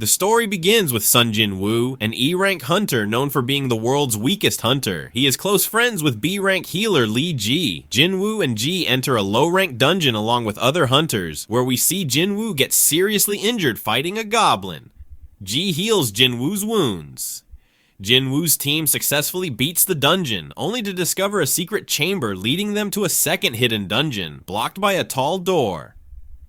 The story begins with Sung Jin-Woo, an E-rank hunter known for being the world's weakest hunter. He is close friends with B-rank healer Lee Ji. Jin-Woo and Ji enter a low-rank dungeon along with other hunters, where we see Jin-Woo get seriously injured fighting a goblin. Ji heals Jin-Woo's wounds. Jin-Woo's team successfully beats the dungeon, only to discover a secret chamber leading them to a second hidden dungeon, blocked by a tall door.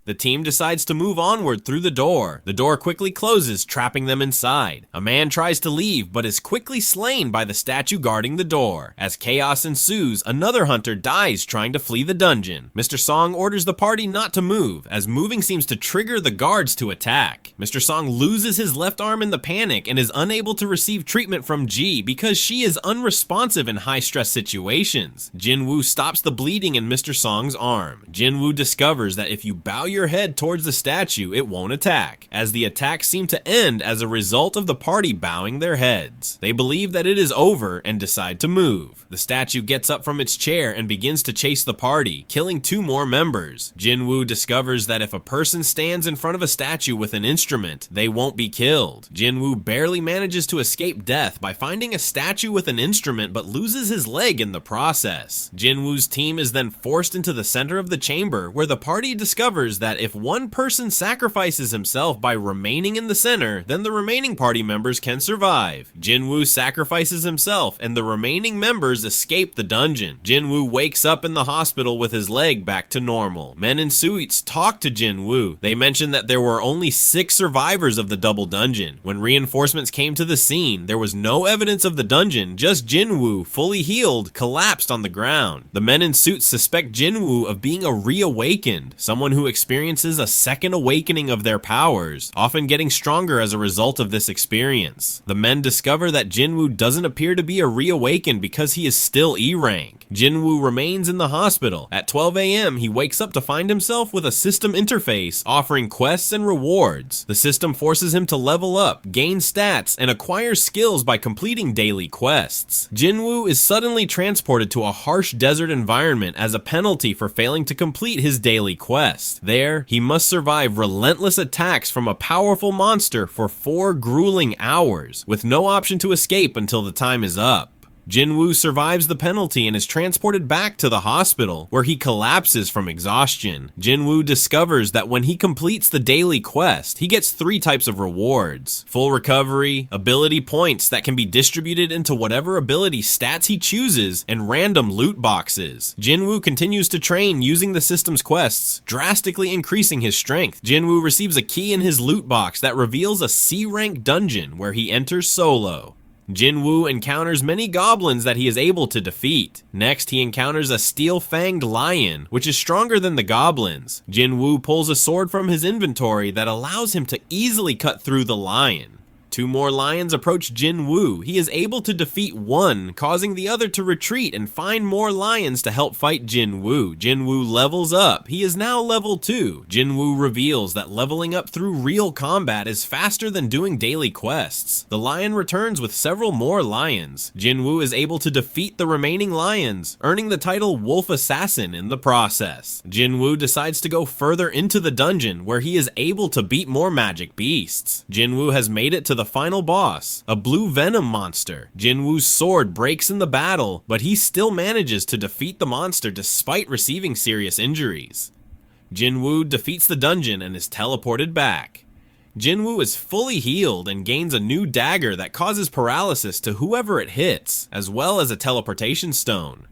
The team decides to move onward through the door. The door quickly closes, trapping them inside. A man tries to leave, but is quickly slain by the statue guarding the door. As chaos ensues, another hunter dies trying to flee the dungeon. Mr. Song orders the party not to move, as moving seems to trigger the guards to attack. Mr. Song loses his left arm in the panic and is unable to receive treatment from Ji because she is unresponsive in high-stress situations. Jin-Woo stops the bleeding in Mr. Song's arm. Jin-Woo discovers that if you bow your head towards the statue, it won't attack, as the attacks seem to end as a result of the party bowing their heads. They believe that it is over and decide to move. The statue gets up from its chair and begins to chase the party, killing 2 more members. Jin-Woo discovers that if a person stands in front of a statue with an instrument, they won't be killed. Jin-Woo barely manages to escape death by finding a statue with an instrument but loses his leg in the process. Jin-Woo's team is then forced into the center of the chamber, where the party discovers that if one person sacrifices himself by remaining in the center, then the remaining party members can survive. Jin-Woo sacrifices himself and the remaining members escape the dungeon. Jin-Woo wakes up in the hospital with his leg back to normal. Men in suits talk to Jin-Woo. They mention that there were only 6 survivors of the double dungeon. When reinforcements came to the scene, there was no evidence of the dungeon, just Jin-Woo, fully healed, collapsed on the ground. The men in suits suspect Jin-Woo of being a reawakened, someone who experiences a second awakening of their powers, often getting stronger as a result of this experience. The men discover that Jin-Woo doesn't appear to be a reawakened because he is still E-rank. Jin-Woo remains in the hospital. At 12 a.m., he wakes up to find himself with a system interface offering quests and rewards. The system forces him to level up, gain stats, and acquire skills by completing daily quests. Jin-Woo is suddenly transported to a harsh desert environment as a penalty for failing to complete his daily quest. There, he must survive relentless attacks from a powerful monster for 4 grueling hours, with no option to escape until the time is up. Jin-Woo survives the penalty and is transported back to the hospital, where he collapses from exhaustion. Jin-Woo discovers that when he completes the daily quest, he gets 3 types of rewards: full recovery, ability points that can be distributed into whatever ability stats he chooses, and random loot boxes. Jin-Woo continues to train using the system's quests, drastically increasing his strength. Jin-Woo receives a key in his loot box that reveals a C-rank dungeon where he enters solo. Jin-Woo encounters many goblins that he is able to defeat. Next, he encounters a steel-fanged lion, which is stronger than the goblins. Jin-Woo pulls a sword from his inventory that allows him to easily cut through the lion. 2 more lions approach Jin-Woo. He is able to defeat one, causing the other to retreat and find more lions to help fight Jin-Woo. Jin-Woo levels up. He is now level 2. Jin-Woo reveals that leveling up through real combat is faster than doing daily quests. The lion returns with several more lions. Jin-Woo is able to defeat the remaining lions, earning the title Wolf Assassin in the process. Jin-Woo decides to go further into the dungeon, where he is able to beat more magic beasts. Jin-Woo has made it to the final boss, a blue venom monster. Jin-Woo's sword breaks in the battle, but he still manages to defeat the monster despite receiving serious injuries. Jin-Woo defeats the dungeon and is teleported back. Jin-Woo is fully healed and gains a new dagger that causes paralysis to whoever it hits, as well as a teleportation stone.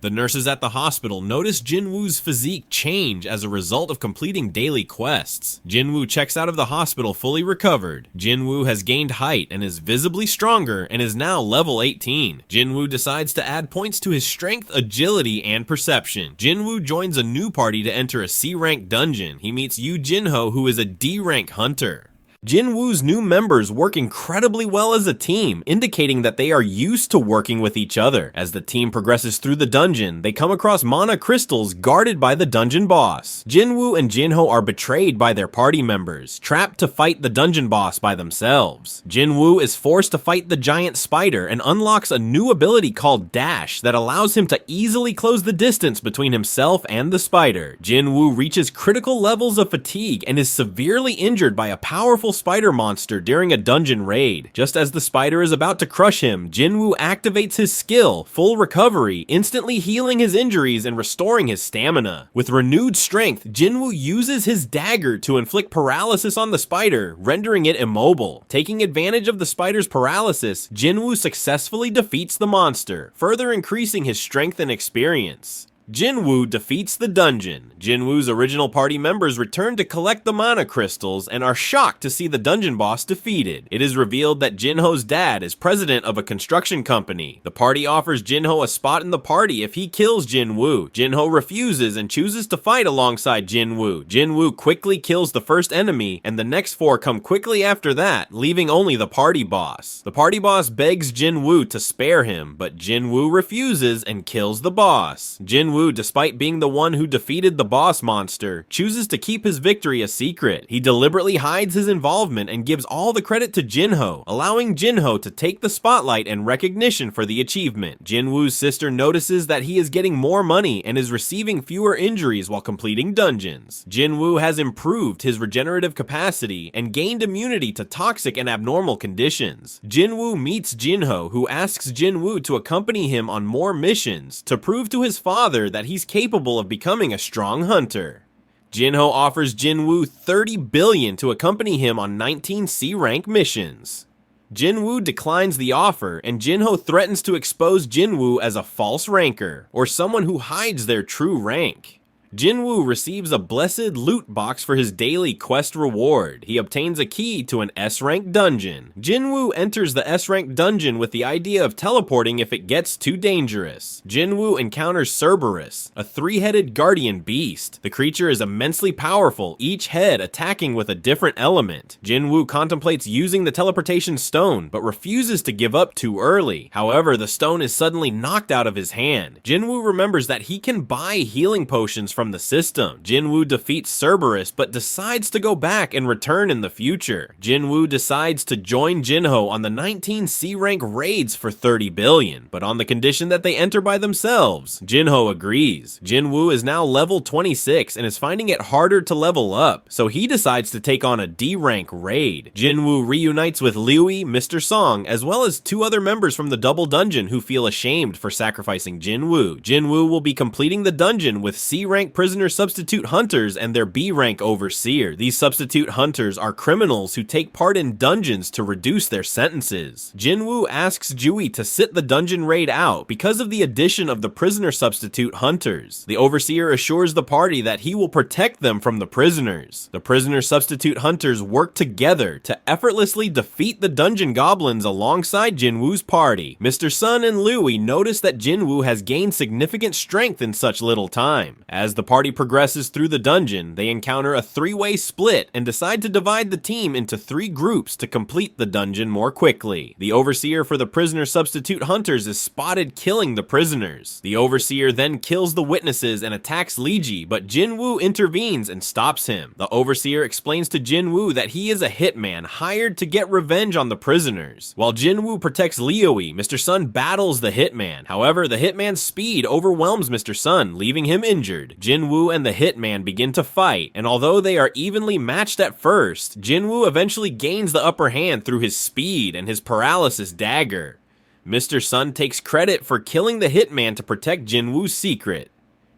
The nurses at the hospital notice Jin-Woo's physique change as a result of completing daily quests. Jin-Woo checks out of the hospital fully recovered. Jin-Woo has gained height and is visibly stronger and is now level 18. Jin-Woo decides to add points to his strength, agility, and perception. Jin-Woo joins a new party to enter a C-rank dungeon. He meets Yu Jin-Ho, who is a D-rank hunter. Jin-Woo's new members work incredibly well as a team, indicating that they are used to working with each other. As the team progresses through the dungeon, they come across mana crystals guarded by the dungeon boss. Jin-Woo and Jin-Ho are betrayed by their party members, trapped to fight the dungeon boss by themselves. Jin-Woo is forced to fight the giant spider and unlocks a new ability called Dash that allows him to easily close the distance between himself and the spider. Jin-Woo reaches critical levels of fatigue and is severely injured by a powerful powerful spider monster during a dungeon raid. Just as the spider is about to crush him, Jin-Woo activates his skill, Full Recovery, instantly healing his injuries and restoring his stamina. With renewed strength, Jin-Woo uses his dagger to inflict paralysis on the spider, rendering it immobile. Taking advantage of the spider's paralysis, Jin-Woo successfully defeats the monster, further increasing his strength and experience. Jin-Woo defeats the dungeon. Jin-Woo's original party members return to collect the mana crystals and are shocked to see the dungeon boss defeated. It is revealed that Jin-Ho's dad is president of a construction company. The party offers Jin-Ho a spot in the party if he kills Jin-Woo. Jin-Ho refuses and chooses to fight alongside Jin-Woo. Jin-Woo quickly kills the first enemy, and the next 4 come quickly after that, leaving only the party boss. The party boss begs Jin-Woo to spare him, but Jin-Woo refuses and kills the boss. Jin-Woo, despite being the one who defeated the boss monster, chooses to keep his victory a secret. He deliberately hides his involvement and gives all the credit to Jin-Ho, allowing Jin-Ho to take the spotlight and recognition for the achievement. Jin-Woo's sister notices that he is getting more money and is receiving fewer injuries while completing dungeons. Jin-Woo has improved his regenerative capacity and gained immunity to toxic and abnormal conditions. Jin-Woo meets Jin-Ho, who asks Jin-Woo to accompany him on more missions to prove to his father that he's capable of becoming a strong hunter. Jin-Ho offers Jin-Woo 30 billion to accompany him on 19 C-rank missions. Jin-Woo declines the offer, and Jin-Ho threatens to expose Jin-Woo as a false ranker, or someone who hides their true rank. Jin-Woo receives a blessed loot box for his daily quest reward. He obtains a key to an S-rank dungeon. Jin-Woo enters the S-rank dungeon with the idea of teleporting if it gets too dangerous. Jin-Woo encounters Cerberus, a 3-headed guardian beast. The creature is immensely powerful, each head attacking with a different element. Jin-Woo contemplates using the teleportation stone, but refuses to give up too early. However, the stone is suddenly knocked out of his hand. Jin-Woo remembers that he can buy healing potions from the system. Jin-Woo defeats Cerberus, but decides to go back and return in the future. Jin-Woo decides to join Jin-Ho on the 19 C-rank raids for 30 billion, but on the condition that they enter by themselves. Jin-Ho agrees. Jin-Woo is now level 26 and is finding it harder to level up, so he decides to take on a D-rank raid. Jin-Woo reunites with Liu, Mr. Song, as well as 2 other members from the double dungeon who feel ashamed for sacrificing Jin-Woo. Jin-Woo will be completing the dungeon with C-rank prisoner substitute hunters and their B-rank overseer. These substitute hunters are criminals who take part in dungeons to reduce their sentences. Jin-Woo asks Jui to sit the dungeon raid out because of the addition of the prisoner substitute hunters. The overseer assures the party that he will protect them from the prisoners. The prisoner substitute hunters work together to effortlessly defeat the dungeon goblins alongside Jin-Woo's party. Mr. Sun and Louie notice that Jin-Woo has gained significant strength in such little time. As the party progresses through the dungeon, they encounter a 3-way split and decide to divide the team into 3 groups to complete the dungeon more quickly. The overseer for the prisoner substitute hunters is spotted killing the prisoners. The overseer then kills the witnesses and attacks Li-Ji, but Jin-Woo intervenes and stops him. The overseer explains to Jin-Woo that he is a hitman hired to get revenge on the prisoners. While Jin-Woo protects Liu, Mr. Sun battles the hitman. However, the hitman's speed overwhelms Mr. Sun, leaving him injured. Jin-Woo and the hitman begin to fight, and although they are evenly matched at first, Jin-Woo eventually gains the upper hand through his speed and his paralysis dagger. Mr. Sun takes credit for killing the hitman to protect Jin-Woo's secret.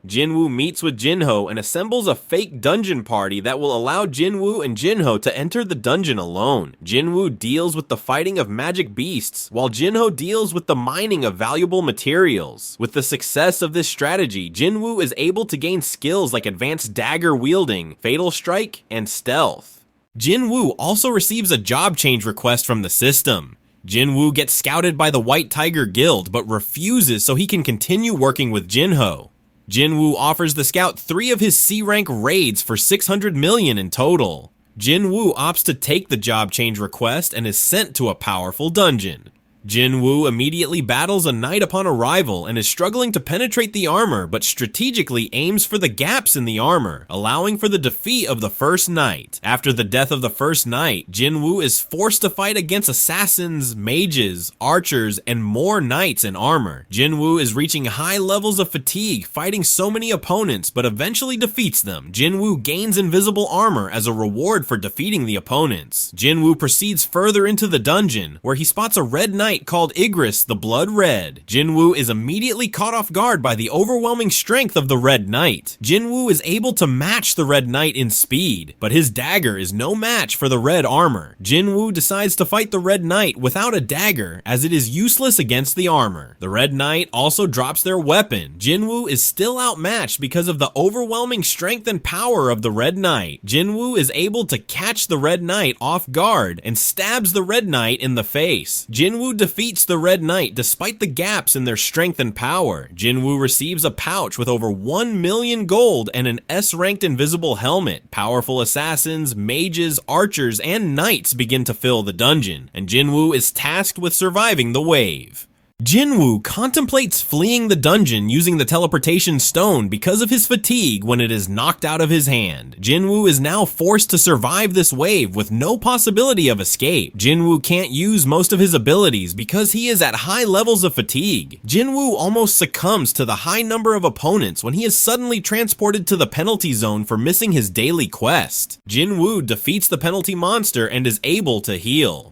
Jin-Woo meets with Jin-Ho and assembles a fake dungeon party that will allow Jin-Woo and Jin-Ho to enter the dungeon alone. Jin-Woo deals with the fighting of magic beasts, while Jin-Ho deals with the mining of valuable materials. With the success of this strategy, Jin-Woo is able to gain skills like advanced dagger wielding, fatal strike, and stealth. Jin-Woo also receives a job change request from the system. Jin-Woo gets scouted by the White Tiger Guild, but refuses so he can continue working with Jin-Ho. Jin-Woo offers the scout 3 of his C-rank raids for 600 million in total. Jin-Woo opts to take the job change request and is sent to a powerful dungeon. Jin-Woo immediately battles a knight upon arrival and is struggling to penetrate the armor, but strategically aims for the gaps in the armor, allowing for the defeat of the first knight. After the death of the first knight, Jin-Woo is forced to fight against assassins, mages, archers, and more knights in armor. Jin-Woo is reaching high levels of fatigue, fighting so many opponents, but eventually defeats them. Jin-Woo gains invisible armor as a reward for defeating the opponents. Jin-Woo proceeds further into the dungeon, where he spots a red knight called Igris the Blood Red. Jin-Woo is immediately caught off guard by the overwhelming strength of the Red Knight. Jin-Woo is able to match the Red Knight in speed, but his dagger is no match for the red armor. Jin-Woo decides to fight the Red Knight without a dagger, as it is useless against the armor. The Red Knight also drops their weapon. Jin-Woo is still outmatched because of the overwhelming strength and power of the Red Knight. Jin-Woo is able to catch the Red Knight off guard and stabs the Red Knight in the face. Jin-Woo defeats the Red Knight despite the gaps in their strength and power. Jin-Woo receives a pouch with over 1 million gold and an S-ranked invisible helmet. Powerful assassins, mages, archers, and knights begin to fill the dungeon, and Jin-Woo is tasked with surviving the wave. Jin-Woo contemplates fleeing the dungeon using the teleportation stone because of his fatigue when it is knocked out of his hand. Jin-Woo is now forced to survive this wave with no possibility of escape. Jin-Woo can't use most of his abilities because he is at high levels of fatigue. Jin-Woo almost succumbs to the high number of opponents when he is suddenly transported to the penalty zone for missing his daily quest. Jin-Woo defeats the penalty monster and is able to heal.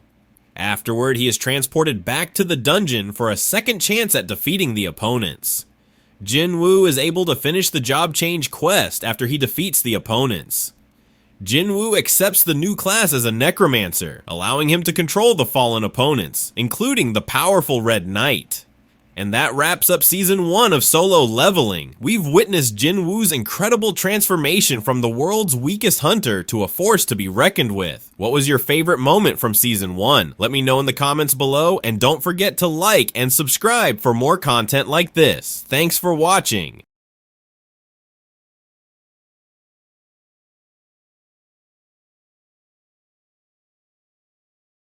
Afterward, he is transported back to the dungeon for a second chance at defeating the opponents. Jin-Woo is able to finish the job change quest after he defeats the opponents. Jin-Woo accepts the new class as a necromancer, allowing him to control the fallen opponents, including the powerful Red Knight. And that wraps up Season 1 of Solo Leveling. We've witnessed Jin-Woo's incredible transformation from the world's weakest hunter to a force to be reckoned with. What was your favorite moment from Season 1? Let me know in the comments below, and don't forget to like and subscribe for more content like this. Thanks for watching.